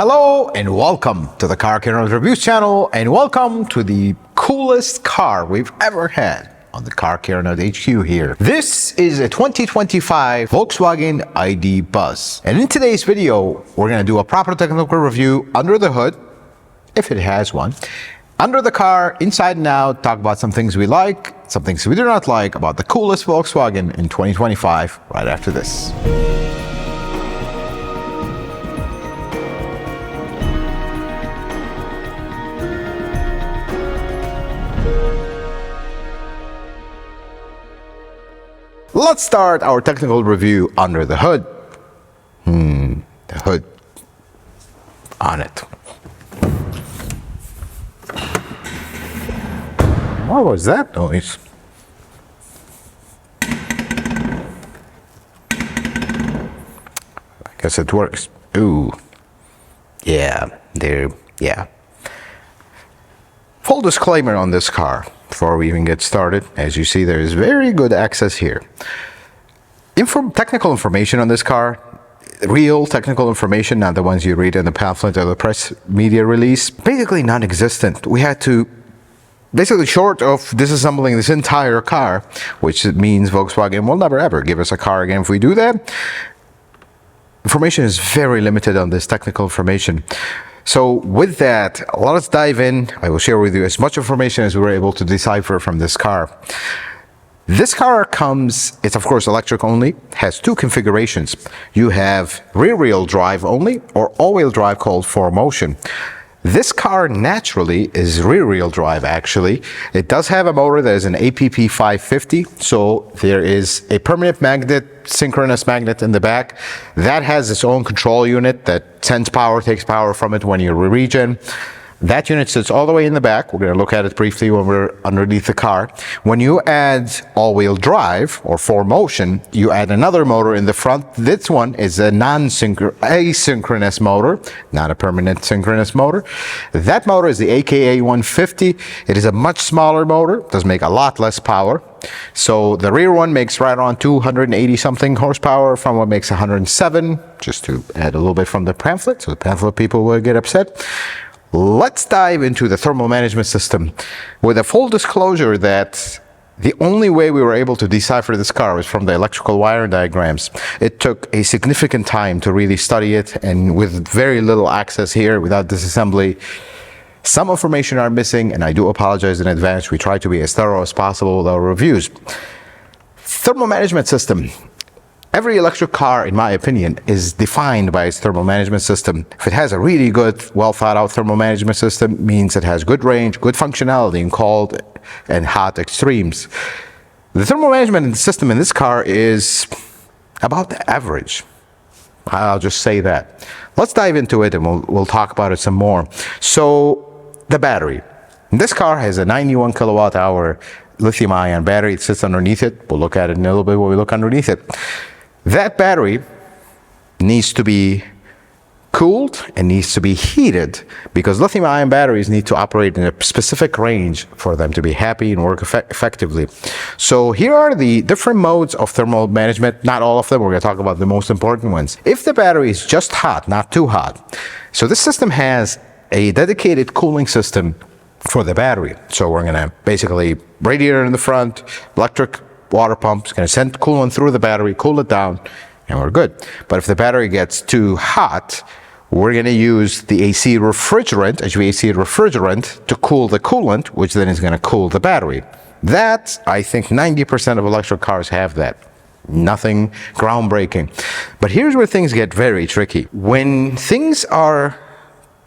Hello and welcome to the Car Care Reviews channel, and welcome to the coolest car we've ever had on the Car Care HQ here. This is a 2025 Volkswagen ID Buzz, and in today's video we're going to do a proper technical review under the hood, if it has one, under the car, inside and out, talk about some things we like, some things we do not like about the coolest Volkswagen in 2025 right after this. Let's start our technical review under the hood. The hood on it. What was that noise? I guess it works. Ooh. Yeah. Full disclaimer on this car before we even get started. As you see, there is very good access here. Technical information on this car, real technical information, not the ones you read in the pamphlet or the press media release, basically non-existent. We had to, basically short of disassembling this entire car, which means Volkswagen will never ever give us a car again if we do that. Information is very limited on this technical information. So with that, let's dive in. I will share with you as much information as we were able to decipher from this car. This car it's of course electric only, has two configurations. You have rear-wheel drive only or all-wheel drive called 4Motion. This car naturally is rear-wheel drive actually. It does have a motor that is an APP 550, so there is a permanent magnet, synchronous magnet in the back. That has its own control unit that sends power, takes power from it when you regen. That unit sits all the way in the back. We're going to look at it briefly when we're underneath the car. When you add all-wheel drive or 4Motion, you add another motor in the front. This one is a asynchronous motor, not a permanent synchronous motor. That motor is the AKA 150. It is a much smaller motor, does make a lot less power. So the rear one makes right around 280 something horsepower, front one makes 107, just to add a little bit from the pamphlet, so the pamphlet people will get upset. Let's dive into the thermal management system with a full disclosure that the only way we were able to decipher this car was from the electrical wire diagrams. It took a significant time to really study it, and with very little access here without disassembly, some information are missing, and I do apologize in advance. We try to be as thorough as possible with our reviews. Thermal management system. Every electric car, in my opinion, is defined by its thermal management system. If it has a really good, well thought out thermal management system, it means it has good range, good functionality in cold and hot extremes. The thermal management system in this car is about average. I'll just say that. Let's dive into it and we'll talk about it some more. So, the battery. This car has a 91 kilowatt hour lithium ion battery. It sits underneath it. We'll look at it in a little bit when we look underneath it. That battery needs to be cooled and needs to be heated because lithium-ion batteries need to operate in a specific range for them to be happy and work effectively. So here are the different modes of thermal management. Not all of them. We're going to talk about the most important ones. If the battery is just hot, not too hot, so this system has a dedicated cooling system for the battery. So we're going to basically radiator in the front, electric water pump is going to send coolant through the battery, cool it down, and we're good. But if the battery gets too hot, we're going to use the AC refrigerant, HVAC refrigerant, to cool the coolant, which then is going to cool the battery. That, I think 90% of electric cars have that. Nothing groundbreaking. But here's where things get very tricky. When things are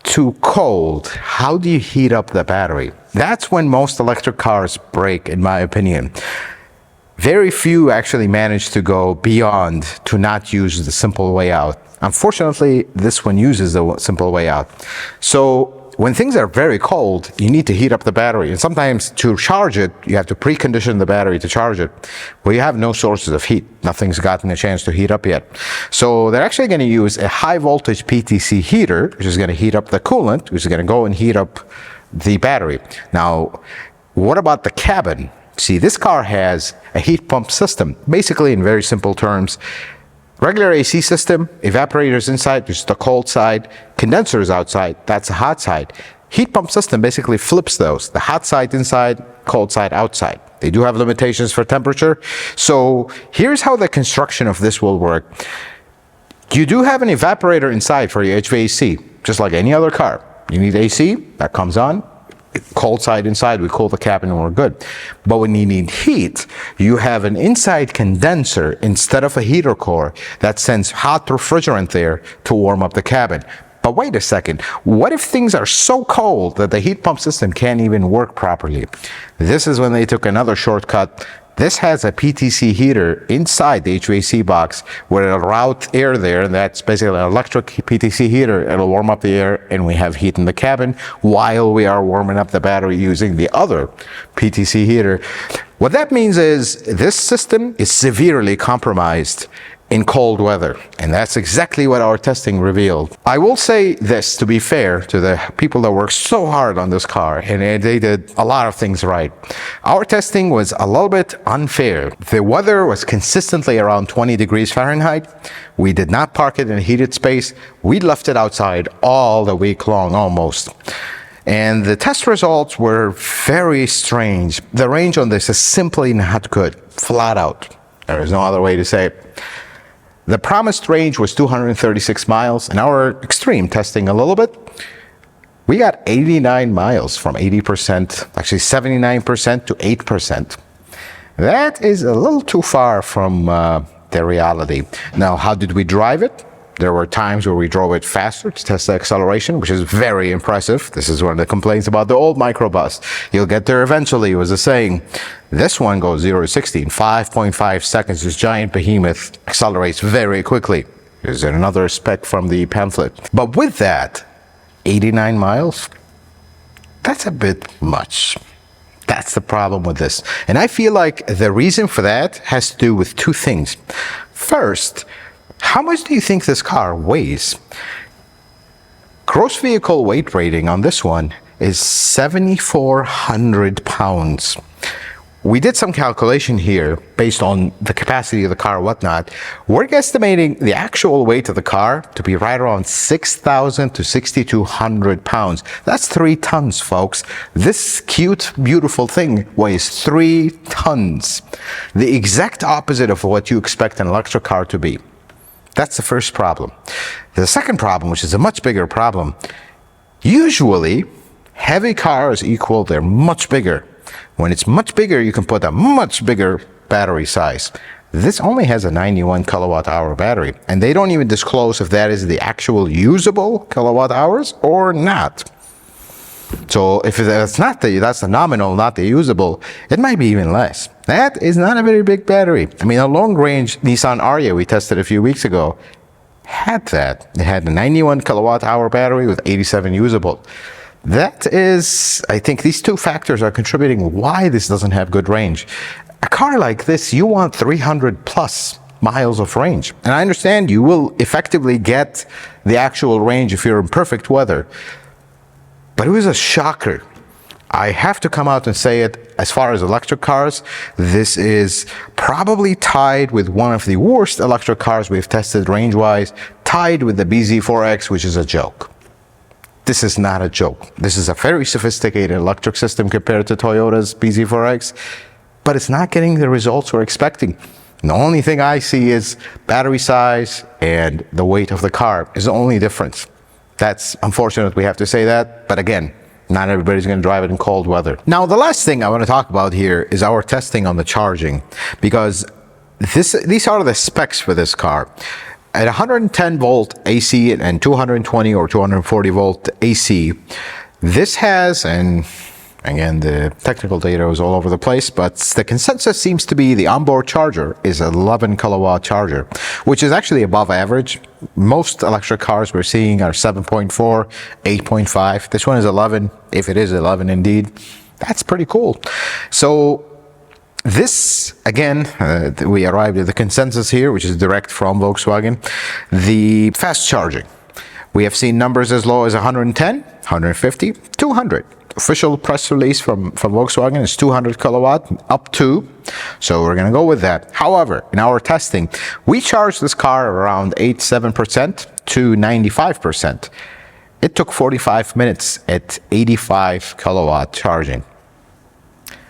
too cold, how do you heat up the battery? That's when most electric cars break, in my opinion. Very few actually manage to go beyond to not use the simple way out. Unfortunately, this one uses the simple way out. So when things are very cold, you need to heat up the battery. And sometimes to charge it, you have to precondition the battery to charge it. Well, you have no sources of heat. Nothing's gotten a chance to heat up yet. So they're actually going to use a high voltage PTC heater, which is going to heat up the coolant, which is going to go and heat up the battery. Now, what about the cabin? See, this car has a heat pump system. Basically, in very simple terms, Regular AC system, evaporators inside, which is the cold side, condensers outside, that's the hot side. Heat pump system basically flips those. The hot side inside, cold side outside. They do have limitations for temperature. So here's how the construction of this will work. You do have an evaporator inside for your HVAC, just like any other car. You need AC, that comes on. Cold side inside, we cool the cabin and we're good. But when you need heat, you have an inside condenser instead of a heater core that sends hot refrigerant there to warm up the cabin. But wait a second, what if things are so cold that the heat pump system can't even work properly? This is when they took another shortcut. This has a PTC heater inside the HVAC box where it'll route air there, and that's basically an electric PTC heater. It'll warm up the air and we have heat in the cabin while we are warming up the battery using the other PTC heater. What that means is this system is severely compromised in cold weather, and that's exactly what our testing revealed. I will say this to be fair to the people that worked so hard on this car, and they did a lot of things right. Our testing was a little bit unfair. The weather was consistently around 20 degrees Fahrenheit. We did not park it in a heated space. We left it outside all the week long almost. And the test results were very strange. The range on this is simply not good, flat out. There is no other way to say it. The promised range was 236 miles. In our extreme testing a little bit, we got 89 miles from 80%, actually 79% to 8%. That is a little too far from the reality. Now, how did we drive it? There were times where we drove it faster to test the acceleration, which is very impressive. This is one of the complaints about the old microbus. You'll get there eventually, was a saying. This one goes 0 to 60 in 5.5 seconds. This giant behemoth accelerates very quickly. Is there another spec from the pamphlet? But with that, 89 miles, that's a bit much. That's the problem with this. And I feel like the reason for that has to do with two things. First, how much do you think this car weighs? Gross vehicle weight rating on this one is 7,400 pounds. We did some calculation here based on the capacity of the car and whatnot. We're guesstimating the actual weight of the car to be right around 6,000 to 6,200 pounds. That's 3 tons, folks. This cute, beautiful thing weighs 3 tons. The exact opposite of what you expect an electric car to be. That's the first problem. The second problem, which is a much bigger problem, usually heavy cars equal they're much bigger. When it's much bigger, you can put a much bigger battery size. This only has a 91 kilowatt hour battery, and they don't even disclose if that is the actual usable kilowatt hours or not. So if that's not that's the nominal, not the usable, it might be even less. That is not a very big battery. I mean, a long-range Nissan Ariya we tested a few weeks ago had that. It had a 91 kilowatt hour battery with 87 usable. That is, I think these two factors are contributing why this doesn't have good range. A car like this, you want 300 plus miles of range. And I understand you will effectively get the actual range if you're in perfect weather. But it was a shocker. I have to come out and say it, as far as electric cars, this is probably tied with one of the worst electric cars we've tested range-wise, tied with the BZ4X, which is a joke. This is not a joke. This is a very sophisticated electric system compared to Toyota's BZ4X, but it's not getting the results we're expecting. And the only thing I see is battery size and the weight of the car is the only difference. That's unfortunate we have to say that, but again, not everybody's going to drive it in cold weather. Now, the last thing I want to talk about here is our testing on the charging, because these are the specs for this car. At 110 volt AC and 220 or 240 volt AC, this has, and again, the technical data is all over the place, but the consensus seems to be the onboard charger is an 11 kilowatt charger, which is actually above average. Most electric cars we're seeing are 7.4, 8.5. This one is 11. If it is 11 indeed, that's pretty cool. So this, again, we arrived at the consensus here, which is direct from Volkswagen. The fast charging. We have seen numbers as low as 110, 150, 200. official press release from Volkswagen is 200 kilowatt up to, so we're gonna go with that. However, in our testing, we charged this car around 87% to 95%. It took 45 minutes at 85 kilowatt charging.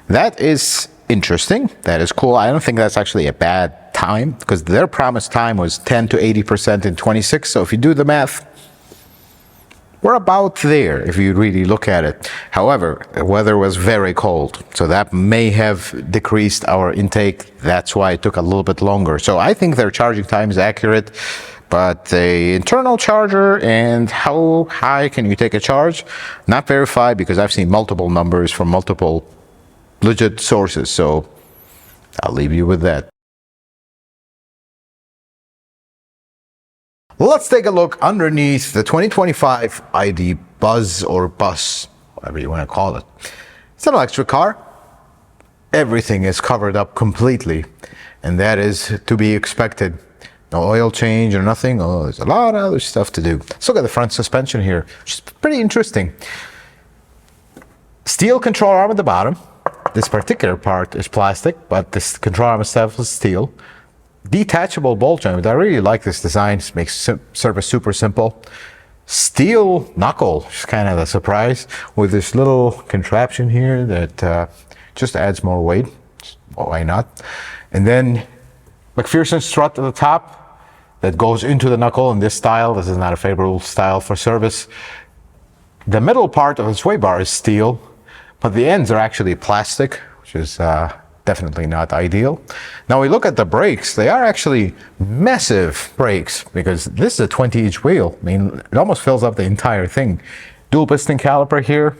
That is interesting. That is cool. I don't think that's actually a bad time, because their promised time was 10 to 80% in 26. So if you do the math, we're about there if you really look at it. However, the weather was very cold, so that may have decreased our intake. That's why it took a little bit longer. So I think their charging time is accurate, but the internal charger and how high can you take a charge, not verified, because I've seen multiple numbers from multiple legit sources. So I'll leave you with that. Let's take a look underneath the 2025 ID Buzz or Bus, whatever you want to call it. It's an electric car. Everything is covered up completely, and that is to be expected. No oil change or nothing. Oh, there's a lot of other stuff to do. Let's look at the front suspension here, which is pretty interesting. Steel control arm at the bottom. This particular part is plastic, but this control arm itself is steel. Detachable ball joint. I really like this design. It makes service super simple. Steel knuckle, which is kind of a surprise, with this little contraption here that just adds more weight. Why not? And then McPherson strut at the top that goes into the knuckle in this style. This is not a favorable style for service. The middle part of the sway bar is steel, but the ends are actually plastic, which is definitely not ideal. Now we look at the brakes. They are actually massive brakes, because this is a 20-inch wheel. I mean, it almost fills up the entire thing. Dual piston caliper here.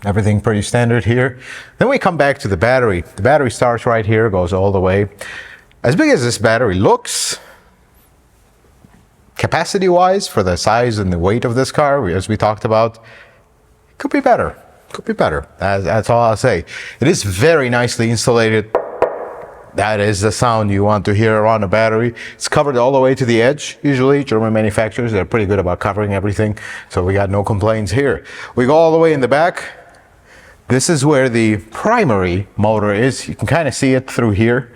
Everything pretty standard here. Then we come back to the battery. The battery starts right here, goes all the way. As big as this battery looks, capacity-wise, for the size and the weight of this car, as we talked about, it could be better. Could be better. That's all I'll say. It is very nicely insulated. That is the sound you want to hear around a battery. It's covered all the way to the edge. Usually German manufacturers, they're pretty good about covering everything, so we got no complaints here. We go all the way in the back. This is where the primary motor is. You can kind of see it through here,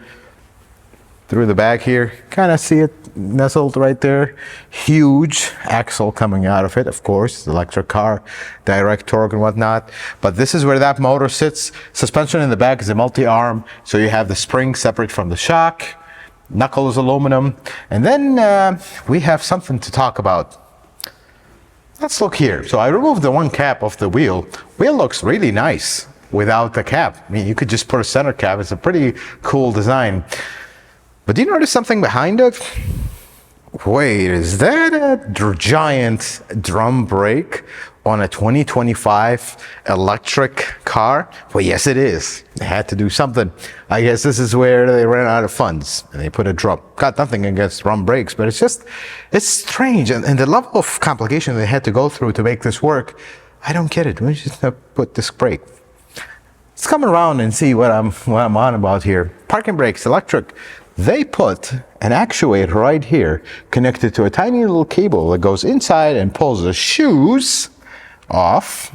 through the back here. Kind of see it nestled right there. Huge axle coming out of it, of course, electric car, direct torque and whatnot. But this is where that motor sits. Suspension in the back is a multi-arm, so you have the spring separate from the shock. Knuckle is aluminum. And then we have something to talk about. Let's look here. So I removed the one cap off the wheel. Wheel looks really nice without the cap. I mean, you could just put a center cap. It's a pretty cool design. But do you notice something behind it? Wait, is that a giant drum brake on a 2025 electric car? Well, yes, it is. They had to do something. I guess this is where they ran out of funds and they put a drum. Got nothing against drum brakes, but it's strange. And the level of complication they had to go through to make this work, I don't get it. We just put disc brake. Let's come around and see what I'm on about here. Parking brakes, electric. They put an actuator right here connected to a tiny little cable that goes inside and pulls the shoes off,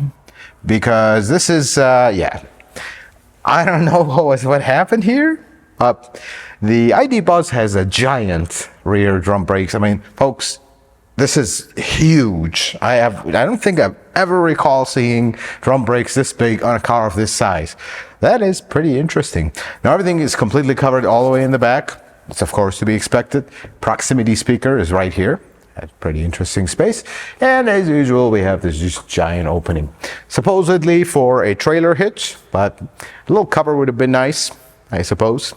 because this is, yeah, I don't know what happened here. The ID Buzz has a giant rear drum brakes. I mean, folks, this is huge. I don't think I've ever recall seeing drum brakes this big on a car of this size. That is pretty interesting. Now everything is completely covered all the way in the back. It's of course to be expected. Proximity speaker is right here. That's pretty interesting space. And as usual, we have this just giant opening. Supposedly for a trailer hitch, but a little cover would have been nice, I suppose.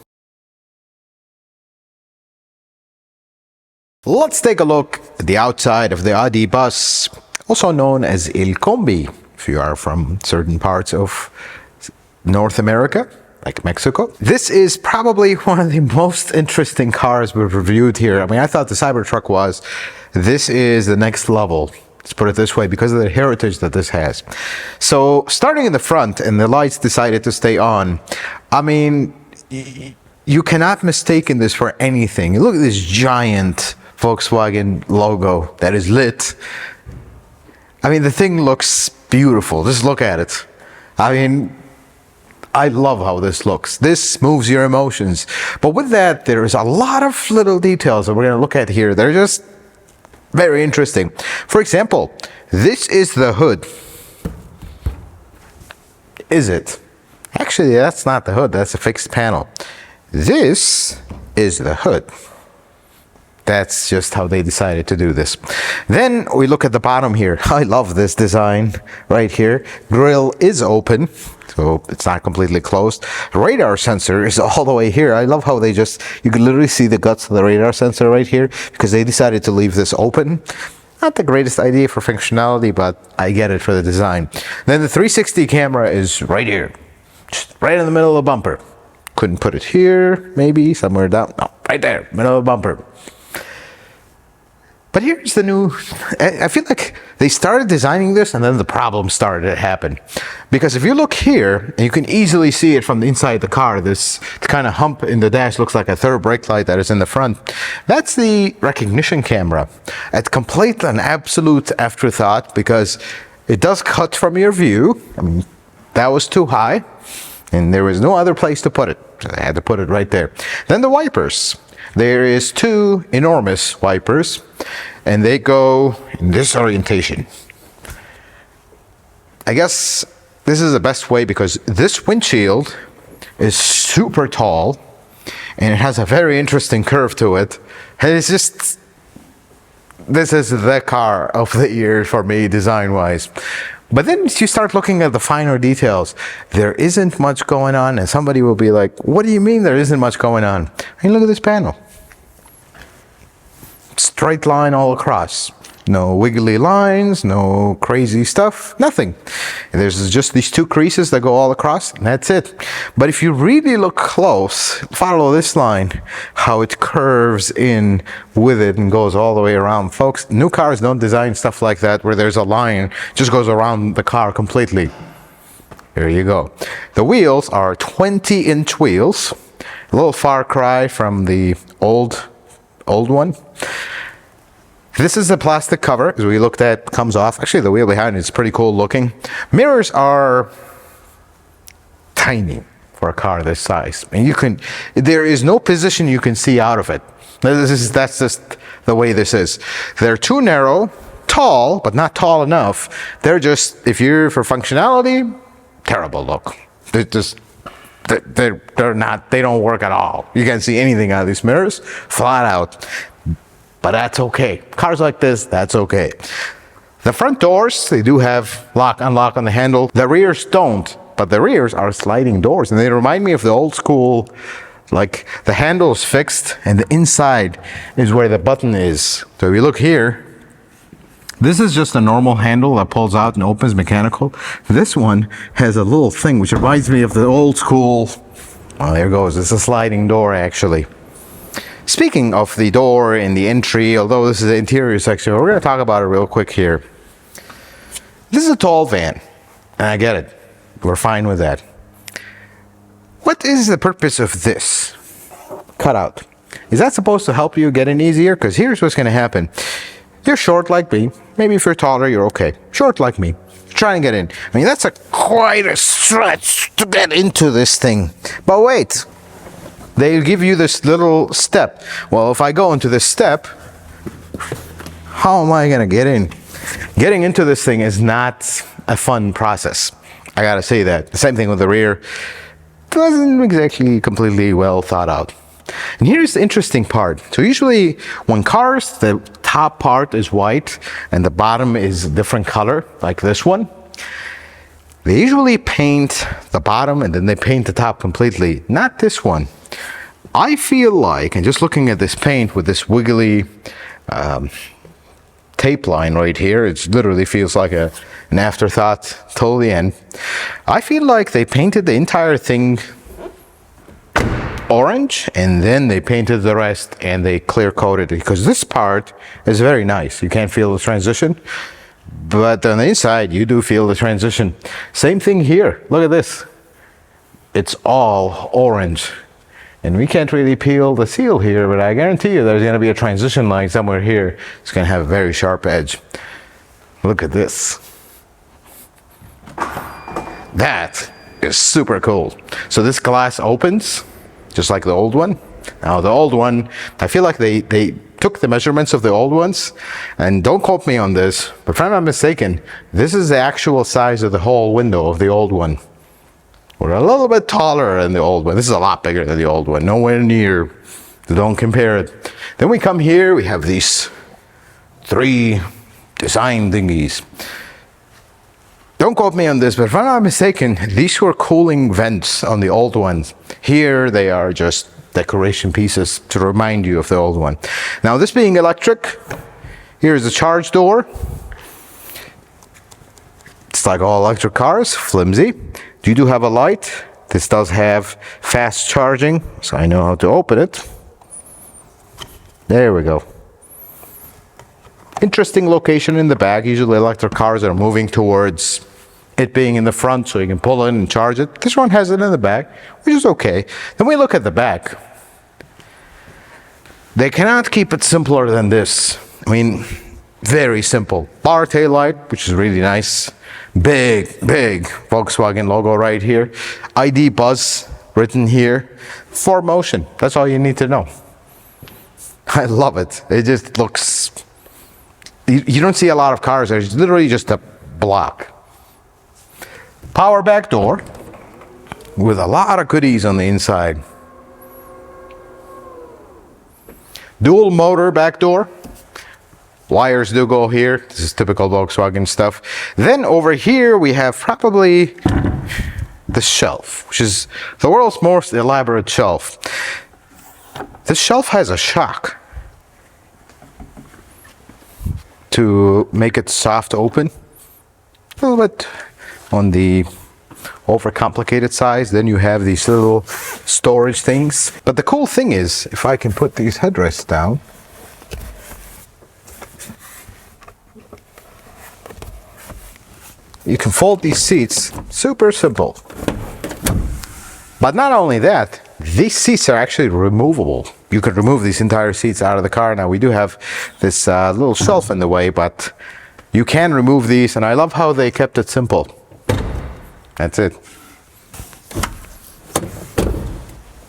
Let's take a look at the outside of the ID Bus, also known as El Combi, if you are from certain parts of North America, like Mexico. This is probably one of the most interesting cars we've reviewed here. I mean, I thought the Cybertruck was. This is the next level. Let's put it this way, because of the heritage that this has. So starting in the front, and the lights decided to stay on. I mean, you cannot mistake this for anything. Look at this giant Volkswagen logo that is lit. I mean, the thing looks beautiful. Just look at it. I mean, I love how this looks. This moves your emotions. But with that, there's a lot of little details that we're going to look at here. They're just very interesting. For example, this is the hood. Is it? Actually, that's not the hood. That's a fixed panel. This is the hood. That's just how they decided to do this. Then we look at the bottom here. I love this design right here. Grill is open, so it's not completely closed. Radar sensor is all the way here. I love how they just, you can literally see the guts of the radar sensor right here because they decided to leave this open. Not the greatest idea for functionality, but I get it for the design. Then the 360 camera is right here, just right in the middle of the bumper. Couldn't put it here, maybe somewhere down. No, right there, middle of the bumper. But here's the new, I feel like they started designing this and then the problem started to happen. Because if you look here, and you can easily see it from the inside the car, this kind of hump in the dash looks like a third brake light that is in the front. That's the recognition camera. It's complete and absolute afterthought because it does cut from your view. I mean, that was too high and there was no other place to put it. So I had to put it right there. Then the wipers. There is two enormous wipers, and they go in this orientation. I guess this is the best way because this windshield is super tall, and it has a very interesting curve to it. And it's just, this is the car of the year for me, design-wise. But then you start looking at the finer details. There isn't much going on, and somebody will be like, what do you mean there isn't much going on? I mean, look at this panel. Straight line all across. No wiggly lines, no crazy stuff, nothing. There's just these two creases that go all across, and that's it. But if you really look close, follow this line, how it curves in with it and goes all the way around. Folks, new cars don't design stuff like that where there's a line, just goes around the car completely. There you go. The wheels are 20-inch wheels. A little far cry from the old one. This is the plastic cover, as we looked at, comes off. Actually, the wheel behind it is pretty cool looking. Mirrors are tiny for a car this size. And there is no position you can see out of it. That's just the way this is. They're too narrow, tall, but not tall enough. They're just, if you're for functionality, terrible look. They're just, they're not, they don't work at all. You can't see anything out of these mirrors, flat out. But that's okay. Cars like this, that's okay. The front doors, they do have lock, unlock on the handle. The rears don't, but the rears are sliding doors. And they remind me of the old school, like the handle is fixed and the inside is where the button is. So if you look here, this is just a normal handle that pulls out and opens mechanical. This one has a little thing which reminds me of the old school. Oh, there it goes. It's a sliding door actually. Speaking of the door and the entry, although this is the interior section, we're going to talk about it real quick here. This is a tall van, and I get it. We're fine with that. What is the purpose of this cutout? Is that supposed to help you get in easier? Because here's what's going to happen. You're short like me. Maybe if you're taller, you're okay. Short like me. Try and get in. I mean, that's quite a stretch to get into this thing. But wait. They give you this little step. Well, if I go into this step, how am I going to get in? Getting into this thing is not a fun process. I got to say that. The same thing with the rear. Wasn't exactly completely well thought out. And here's the interesting part. So usually when cars, the top part is white and the bottom is a different color, like this one. They usually paint the bottom and then they paint the top completely. Not this one. I feel like, and just looking at this paint with this wiggly tape line right here, it literally feels like an afterthought till the end. I feel like they painted the entire thing orange and then they painted the rest and they clear coated it because this part is very nice. You can't feel the transition, but on the inside you do feel the transition. Same thing here. Look at this. It's all orange. And we can't really peel the seal here, but I guarantee you there's going to be a transition line somewhere here. It's going to have a very sharp edge. Look at this. That is super cool. So this glass opens just like the old one. Now the old one, I feel like they took the measurements of the old ones, and don't quote me on this, but if I'm not mistaken, this is the actual size of the whole window of the old one. We're a little bit taller than the old one. This is a lot bigger than the old one. Nowhere near. Don't compare it. Then we come here, we have these 3 design thingies. Don't quote me on this, but if I'm not mistaken, these were cooling vents on the old ones. Here they are just decoration pieces to remind you of the old one. Now this being electric, here's the charge door. It's like all electric cars, flimsy. You do have a light. This does have fast charging, so I know how to open it. There we go. Interesting location in the back. Usually electric cars are moving towards it being in the front so you can pull in and charge it. This one has it in the back, which is okay. Then we look at the back. They cannot keep it simpler than this. I mean, very simple. Bar tail light, which is really nice. Big Volkswagen logo right here. ID Buzz written here. 4Motion. That's all you need to know. I love it. It just looks... You don't see a lot of cars. There's literally just a block. Power back door with a lot of goodies on the inside. Dual motor back door. Wires do go here. This is typical Volkswagen stuff. Then over here we have probably the shelf, which is the world's most elaborate shelf. This shelf has a shock to make it soft open. A little bit on the overcomplicated size. Then you have these little storage things. But the cool thing is, if I can put these headrests down, you can fold these seats. Super simple. But not only that, these seats are actually removable. You can remove these entire seats out of the car. Now we do have this little shelf in the way, but you can remove these, and I love how they kept it simple. That's it.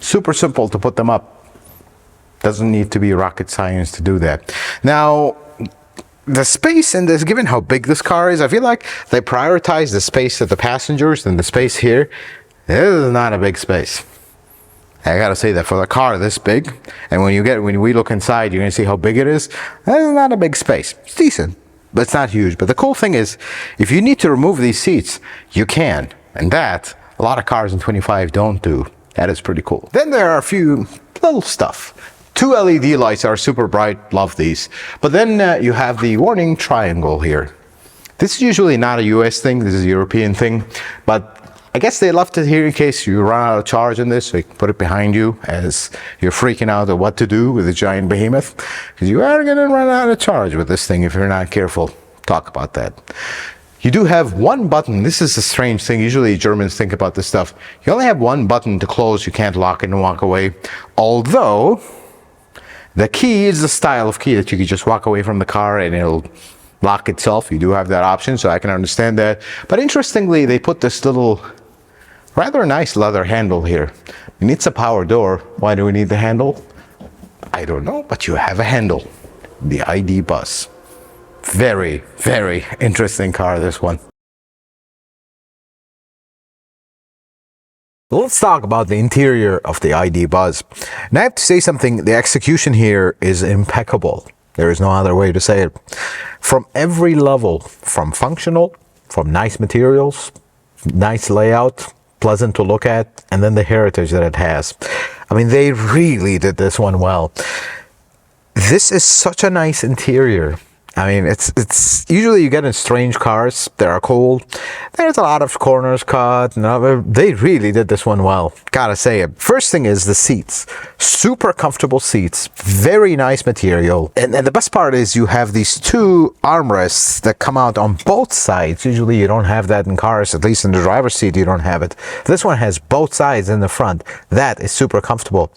Super simple to put them up. Doesn't need to be rocket science to do that. Now, the space in this, given how big this car is, I feel like they prioritize the space of the passengers than the space here. This is not a big space. I gotta say that for the car this big, and when we look inside, you're gonna see how big it is. That is not a big space. It's decent, but it's not huge. But the cool thing is, if you need to remove these seats, you can, and that a lot of cars in 25 don't do. That is pretty cool. Then there are a few little stuff. 2 LED lights are super bright. Love these. But then you have the warning triangle here. This is usually not a US thing. This is a European thing, but I guess they left it here in case you run out of charge in this, so you can put it behind you as you're freaking out at what to do with a giant behemoth, because you are going to run out of charge with this thing if you're not careful. Talk about that. You do have one button. This is a strange thing. Usually Germans think about this stuff. You only have one button to close. You can't lock it and walk away. Although the key is the style of key that you can just walk away from the car and it'll lock itself. You do have that option, so I can understand that. But interestingly, they put this little rather nice leather handle here. It's a power door. Why do we need the handle? I don't know, but you have a handle. The ID Buzz. Very interesting car, this one. Let's talk about the interior of the ID Buzz. And I have to say something, the execution here is impeccable. There is no other way to say it. From every level, from functional, from nice materials, nice layout, pleasant to look at, and then the heritage that it has. I mean, they really did this one well. This is such a nice interior. I mean, it's usually you get in strange cars that are cool. There's a lot of corners cut. They really did this one well. Gotta say it. First thing is the seats. Super comfortable seats. Very nice material. And the best part is you have these 2 armrests that come out on both sides. Usually you don't have that in cars. At least in the driver's seat you don't have it. This one has both sides in the front. That is super comfortable.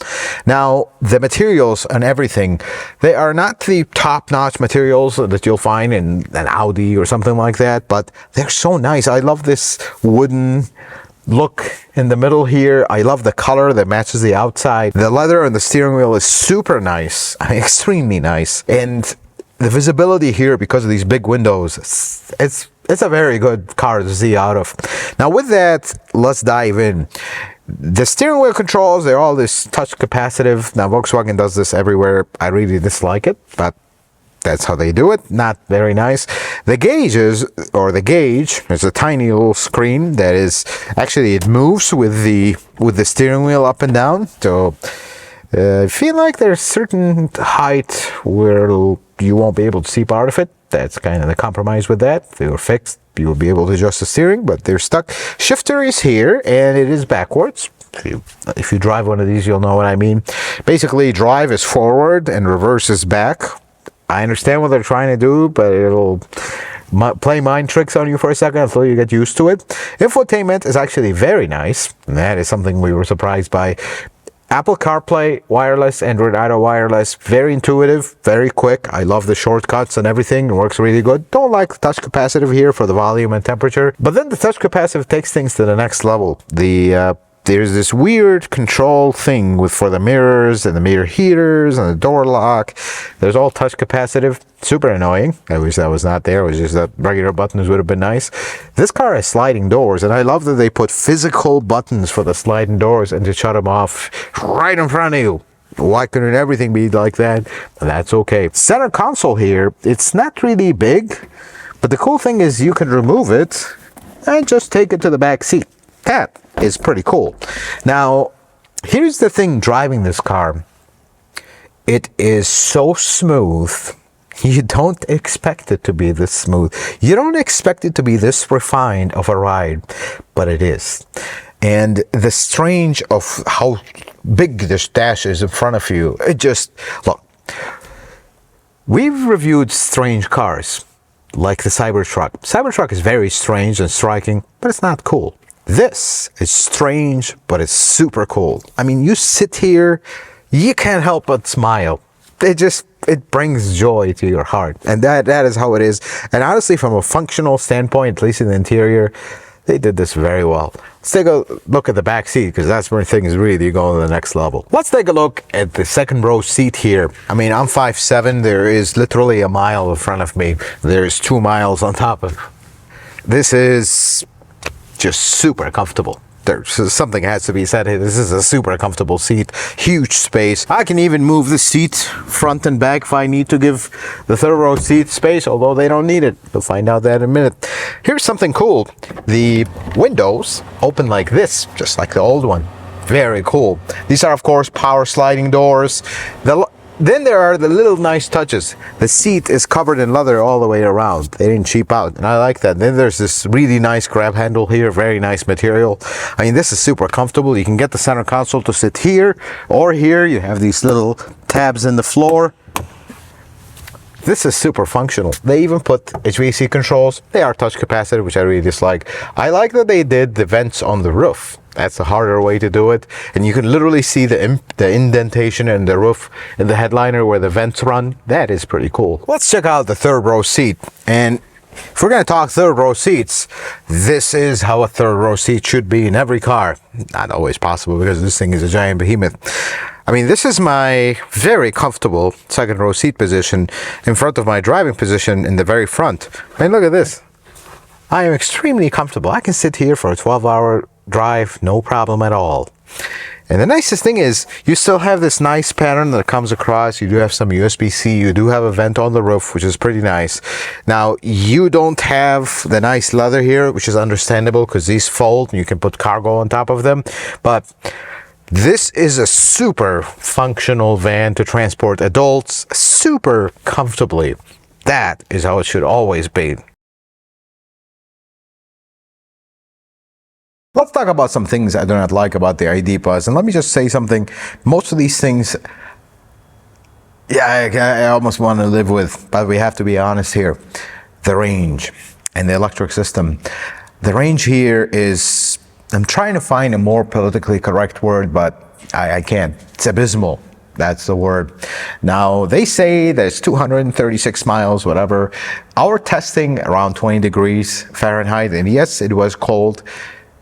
Now, the materials and everything, they are not the top-notch materials. that you'll find in an Audi or something like that, but they're so nice. I love this wooden look in the middle here. I love the color that matches the outside. The leather and the steering wheel is super nice. I mean, extremely nice. And the visibility here, because of these big windows, it's a very good car to see out of. Now with that, let's dive in. The steering wheel controls, they're all this touch capacitive. Now Volkswagen does this everywhere. I really dislike it, but that's how they do it. Not very nice. The gauges, or the gauge, is a tiny little screen that is actually, it moves with the steering wheel up and down. So I feel like there's certain height where you won't be able to see part of it. That's kind of the compromise with that. If they were fixed, you will be able to adjust the steering, but they're stuck. Shifter is here, and it is backwards. If you drive one of these, you'll know what I mean. Basically, drive is forward and reverse is back. I understand what they're trying to do, but it'll play mind tricks on you for a second until you get used to it. Infotainment is actually very nice, and that is something we were surprised by. Apple CarPlay wireless, Android Auto wireless, very intuitive, very quick. I love the shortcuts and everything. It works really good. Don't like the touch capacitive here for the volume and temperature, but then the touch capacitive takes things to the next level. There's this weird control thing for the mirrors and the mirror heaters and the door lock. There's all touch capacitive. Super annoying. I wish that was not there. It was just that regular buttons would have been nice. This car has sliding doors, and I love that they put physical buttons for the sliding doors and to shut them off right in front of you. Why couldn't everything be like that? That's okay. Center console here, it's not really big, but the cool thing is you can remove it and just take it to the back seat. That is pretty cool. Now, here's the thing driving this car. It is so smooth. You don't expect it to be this smooth. You don't expect it to be this refined of a ride, but it is. And the strange of how big this dash is in front of you, it just, look, we've reviewed strange cars like the Cybertruck. Cybertruck is very strange and striking, but it's not cool. This is strange, but it's super cool. I mean, you sit here, you can't help but smile. It brings joy to your heart. And that is how it is. And honestly, from a functional standpoint, at least in the interior, they did this very well. Let's take a look at the back seat, because that's where things really go to the next level. Let's take a look at the second row seat here. I mean, I'm 5'7". There is literally a mile in front of me. There's 2 miles on top of it. This is just super comfortable. There's something has to be said here. This is a super comfortable seat, huge space. I can even move the seat front and back if I need to give the third row seat space, although they don't need it. We'll find out that in a minute. Here's something cool. The windows open like this, just like the old one. Very cool. These are, of course, power sliding doors. Then there are the little nice touches. The seat is covered in leather all the way around. They didn't cheap out, and I like that. Then there's this really nice grab handle here, very nice material. I mean, this is super comfortable. You can get the center console to sit here or here. You have these little tabs in the floor. This is super functional. They even put HVAC controls. They are touch capacitive, which I really dislike. I like that they did the vents on the roof. That's a harder way to do it. And you can literally see the indentation in the roof in the headliner where the vents run. That is pretty cool. Let's check out the third row seat. And if we're going to talk third row seats, this is how a third row seat should be in every car. Not always possible because this thing is a giant behemoth. I mean, this is my very comfortable second row seat position in front of my driving position in the very front. I mean, look at this. I am extremely comfortable. I can sit here for a 12-hour drive, no problem at all. And the nicest thing is you still have this nice pattern that comes across. You do have some USB-C. You do have a vent on the roof, which is pretty nice. Now, you don't have the nice leather here, which is understandable because these fold and you can put cargo on top of them. But this is a super functional van to transport adults super comfortably. That is how it should always be. Let's talk about some things I do not like about the ID Buzz. And let me just say something. Most of these things, yeah, I almost want to live with, but we have to be honest here. The range and the electric system. The range here is, I'm trying to find a more politically correct word, but I can't. It's abysmal. That's the word. Now, they say there's 236 miles, whatever. Our testing around 20 degrees Fahrenheit, and yes, it was cold.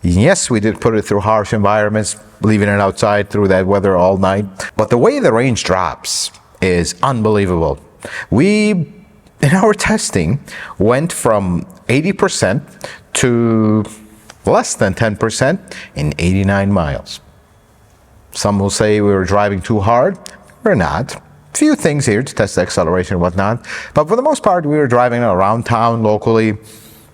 Yes, we did put it through harsh environments, leaving it outside through that weather all night. But the way the range drops is unbelievable. We, in our testing, went from 80% to less than 10% in 89 miles. Some will say we were driving too hard. We're not. Few things here to test the acceleration and whatnot. But for the most part, we were driving around town locally,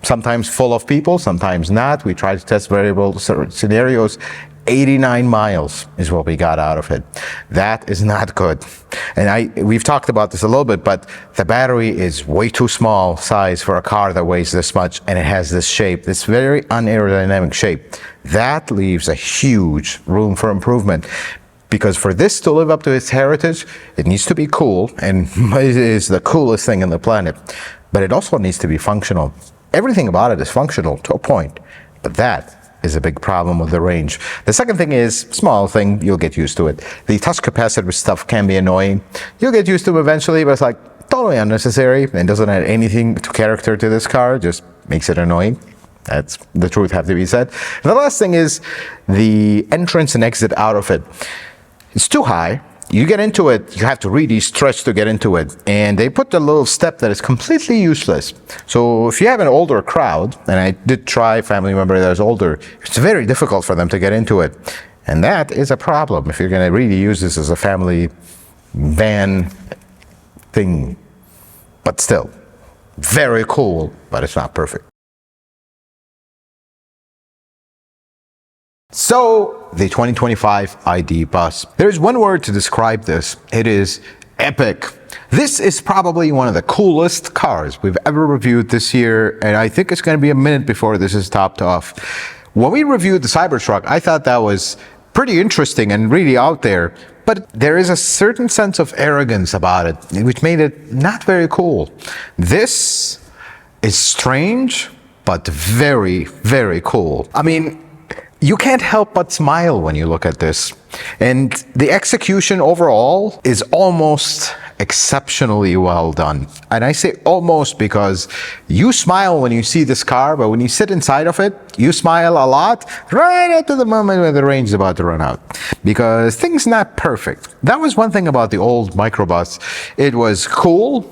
sometimes full of people, sometimes not. We tried to test variable scenarios. 89 miles is what we got out of it. That is not good. And we've talked about this a little bit, but the battery is way too small size for a car that weighs this much, and it has this shape, this very unaerodynamic shape. That leaves a huge room for improvement. Because for this to live up to its heritage, it needs to be cool, and it is the coolest thing on the planet. But it also needs to be functional. Everything about it is functional to a point, but that is a big problem with the range. The second thing is, small thing, you'll get used to it. The touch capacitor stuff can be annoying. You'll get used to it eventually, but it's like totally unnecessary and doesn't add anything to character to this car, just makes it annoying. That's the truth have to be said. And the last thing is the entrance and exit out of it. It's too high. You get into it, you have to really stretch to get into it. And they put the little step that is completely useless. So if you have an older crowd, and I did try a family member that was older, it's very difficult for them to get into it. And that is a problem if you're going to really use this as a family van thing. But still, very cool, but it's not perfect. So, the 2025 ID Bus. There's one word to describe this. It is epic. This is probably one of the coolest cars we've ever reviewed this year, and I think it's going to be a minute before this is topped off. When we reviewed the Cybertruck, I thought that was pretty interesting and really out there, but there is a certain sense of arrogance about it, which made it not very cool. This is strange, but very, very cool. I mean, you can't help but smile when you look at this. And the execution overall is almost exceptionally well done. And I say almost because you smile when you see this car, but when you sit inside of it, you smile a lot right up to the moment when the range is about to run out. Because things not perfect. That was one thing about the old microbus. It was cool.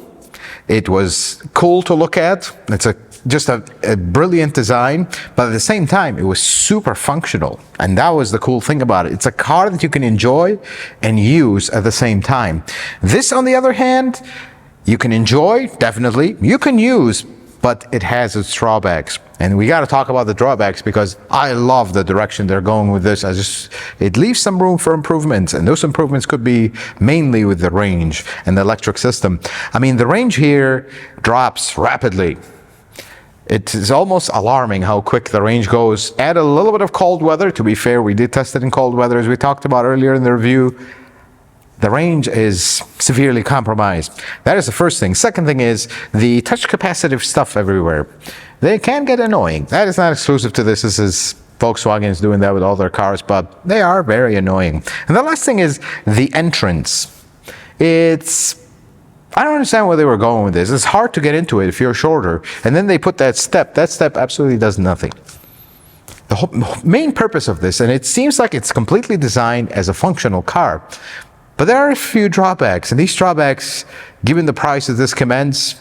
It was cool to look at. It's just a brilliant design, but at the same time, it was super functional. And that was the cool thing about it. It's a car that you can enjoy and use at the same time. This, on the other hand, you can enjoy, definitely. You can use, but it has its drawbacks. And we got to talk about the drawbacks because I love the direction they're going with this. It leaves some room for improvements, and those improvements could be mainly with the range and the electric system. I mean, the range here drops rapidly. It is almost alarming how quick the range goes. Add a little bit of cold weather. To be fair, we did test it in cold weather, as we talked about earlier in the review. The range is severely compromised. That is the first thing. Second thing is the touch capacitive stuff everywhere. They can get annoying. That is not exclusive to this. This is Volkswagen is doing that with all their cars, but they are very annoying. And the last thing is the entrance. I don't understand where they were going with this. It's hard to get into it if you're shorter. And then they put that step. That step absolutely does nothing. The whole main purpose of this, and it seems like it's completely designed as a functional car, but there are a few drawbacks. And these drawbacks, given the price that this commands,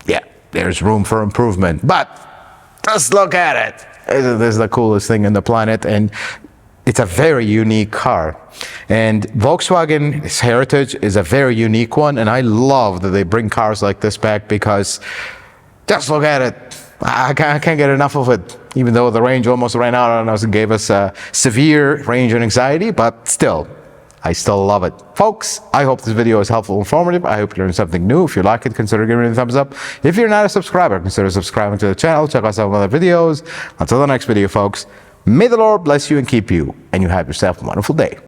yeah, there's room for improvement. But just look at it. This is the coolest thing on the planet. And it's a very unique car. And Volkswagen's heritage is a very unique one, and I love that they bring cars like this back because just look at it. I can't get enough of it, even though the range almost ran out on us and gave us severe range anxiety, but still, I still love it. Folks, I hope this video is helpful and informative. I hope you learned something new. If you like it, consider giving it a thumbs up. If you're not a subscriber, consider subscribing to the channel. Check out some other videos. Until the next video, folks, may the Lord bless you and keep you, and you have yourself a wonderful day.